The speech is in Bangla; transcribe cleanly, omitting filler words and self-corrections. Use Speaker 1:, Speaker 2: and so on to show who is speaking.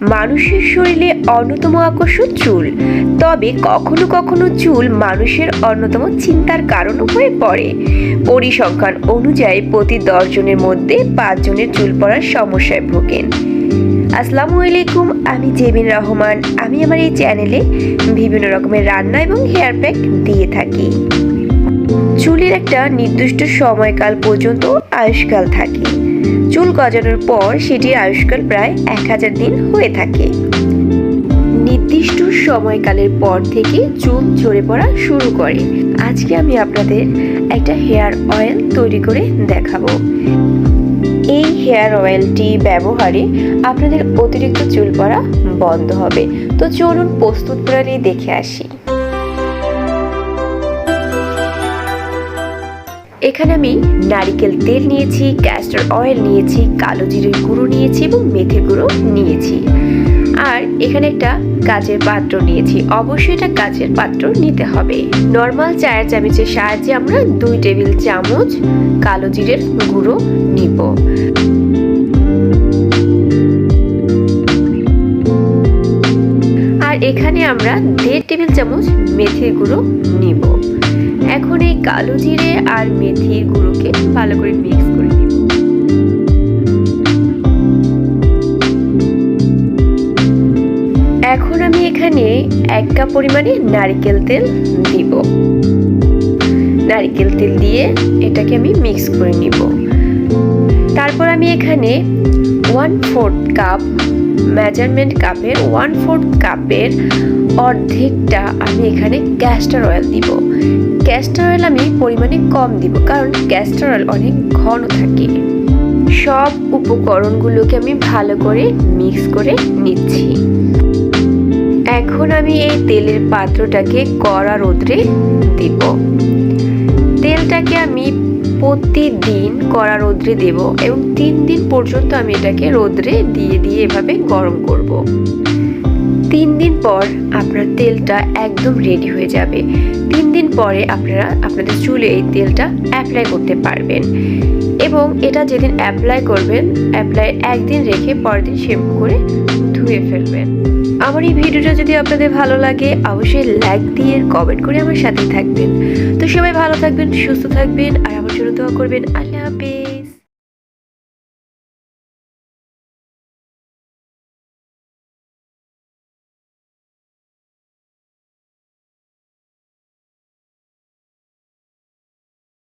Speaker 1: মানুষের শরীরে অন্যতম আকর্ষণ চুল, তবে কখনো কখনো চুল মানুষের অন্যতম চিন্তার কারণও হয়ে পড়ে। পরিসংখ্যান অনুযায়ী প্রতি 10 জনের মধ্যে 5 জনের চুল পড়ার সমস্যায় ভোগেন। আসসালামু আলাইকুম, আমি জেবিন রহমান। আমি আমার এই চ্যানেলে বিভিন্ন রকমের রান্না এবং হেয়ার প্যাক দিয়ে থাকি। চুলের একটা নির্দিষ্ট সময়কাল পর্যন্ত আয়ুষ্কাল থাকে। চুল গজানোর পর সেটির আয়ুষ্কাল প্রায় 1000 দিন হয়ে থাকে। নির্দিষ্ট সময়কালের পর থেকে চুল ঝরে পড়া শুরু করে। আজকে আমি আপনাদের একটা হেয়ার অয়েল তৈরি করে দেখাবো। এই হেয়ার অয়েলটি ব্যবহারে আপনাদের অতিরিক্ত চুল পড়া বন্ধ হবে। তো চলুন প্রস্তুত প্রণালী দেখে আসি। এখানে আমি নারিকেল তেল নিয়েছি, ক্যাস্টর অয়েল নিয়েছি, কালো জিরের গুঁড়ো নিয়েছি এবং মেথির গুঁড়ো নিয়েছি। আর এখানে একটা কাচের পাত্র নিয়েছি। অবশ্যই এটা কাচের পাত্র নিতে হবে। নর্মাল চায়ের চামচের সাহায্যে আমরা 2 টেবিল চামচ কালো জিরের গুঁড়ো নিব। আর এখানে আমরা 1.5 টেবিল চামচ মেথির গুঁড়ো নিব। এখন এই কালো জিরে আর মেথির গুঁড়োকে ভালো করে মিক্স করে নিব। এখন আমি এখানে 1 কাপ পরিমাণে নারকেল তেল দিব। নারকেল তেল দিয়ে এটাকে আমি মিক্স করে নিব। তারপর আমি এখানে 1/4 কাপ মেজারমেন্ট কাপের 1/4 কাপের অর্ধেকটা আমি এখানে ক্যাস্টর অয়েল দিব। ক্যাস্টর অয়েল আমি পরিমাণে কম দিব, কারণ ক্যাস্টর অয়েল অনেক ঘন থাকে। সব উপকরণগুলোকে আমি ভালো করে মিক্স করে নিচ্ছি। এখন আমি এই তেলের পাত্রটাকে কড়া রোদ্রে দিব। তেলটাকে আমি প্রতিদিন কড়া রোদ্রে দেব এবং 3 দিন পর্যন্ত আমি এটাকে রোদ্রে দিয়ে এভাবে গরম করব। 3 দিন পর আপনার তেলটা একদম রেডি হয়ে যাবে। 3 দিন পরে আপনারা আপনাদের চুলে এই তেলটা অ্যাপ্লাই করতে পারবেন এবং এটা যেদিন অ্যাপ্লাই করবেন, অ্যাপ্লাই 1 দিন রেখে পরের দিন শ্যাম্পু করে ধুয়ে ফেলবেন। আমার এই ভিডিওটা যদি আপনাদের ভালো লাগে অবশ্যই লাইক দিয়ে কমেন্ট করে আমার সাথে থাকবেন। তো সবাই ভালো থাকবেন, সুস্থ থাকবেন আর আমার জন্য দোয়া করবেন। আল্লাহ হাফেজ।